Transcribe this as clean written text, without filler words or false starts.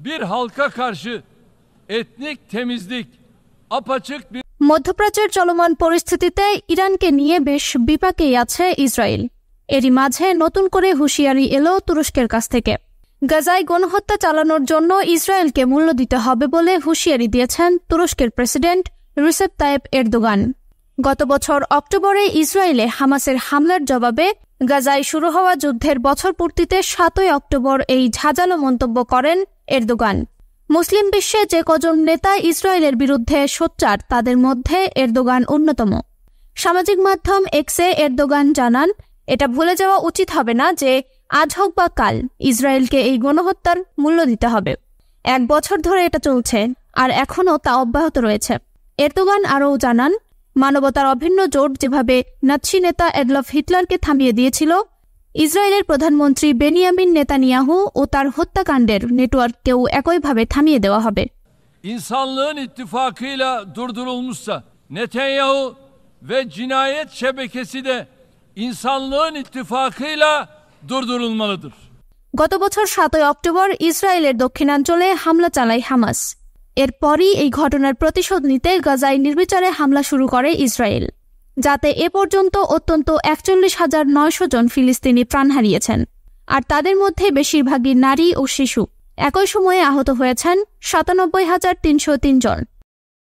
bir halka karşı etnik temizlik apaçık bir মধ্যপ্রাচ্যের চলমান পরিস্থিতিতে ইরানকে নিয়ে বেশ বিপাকেই আছে ইসরায়েল। এরই মাঝে নতুন করে হুঁশিয়ারি এলো তুরস্কের কাছ থেকে। গাজায় গণহত্যা চালানোর জন্য ইসরায়েলকে মূল্য দিতে হবে বলে হুঁশিয়ারি দিয়েছেন তুরস্কের প্রেসিডেন্ট রিসেপ তাইয়েপ এরদোগান। গত বছর অক্টোবরে ইসরায়েলে হামাসের হামলার জবাবে গাজায় শুরু হওয়া যুদ্ধের বছর পূর্তিতে 7 অক্টোবর এই ঝাঁঝালো মন্তব্য করেন এরদোগান। মুসলিম বিশ্বে যে কজন নেতা ইসরায়েলের বিরুদ্ধে সোচ্চার তাদের মধ্যে এরদোগান অন্যতম। সামাজিক মাধ্যম এক্সে এরদোগান জানান, এটা ভুলে যাওয়া উচিত হবে না যে আজ হোক বা কাল ইসরায়েলকে এই গণহত্যার মূল্য দিতে হবে। 1 বছর ধরে এটা চলছে আর এখনও তা অব্যাহত রয়েছে। এরদোগান আরও জানান, মানবতার অভিন্ন জোট যেভাবে নাৎসি নেতা এডলফ হিটলারকে থামিয়ে দিয়েছিল, ইসরায়েলের প্রধানমন্ত্রী বেনিয়ামিন নেতানিয়াহু ও তার হত্যাকাণ্ডের নেটওয়ার্ককেও একইভাবে থামিয়ে দেওয়া হবে। İnsanlığın ittifakıyla durdurulmuşsa Netanyahu ve cinayet şebekesi de insanlığın ittifakıyla durdurulmalıdır. গত বছর 7 অক্টোবর ইসরায়েলের দক্ষিণাঞ্চলে হামলা চালায় হামাস। এরপরই এই ঘটনার প্রতিশোধ নিতে গাজায় নির্বিচারে হামলা শুরু করে ইসরায়েল, যাতে এ পর্যন্ত অত্যন্ত 41,900 জন ফিলিস্তিনি প্রাণ হারিয়েছেন, আর তাদের মধ্যে বেশিরভাগই নারী ও শিশু। একই সময়ে আহত হয়েছেন 97,303 জন।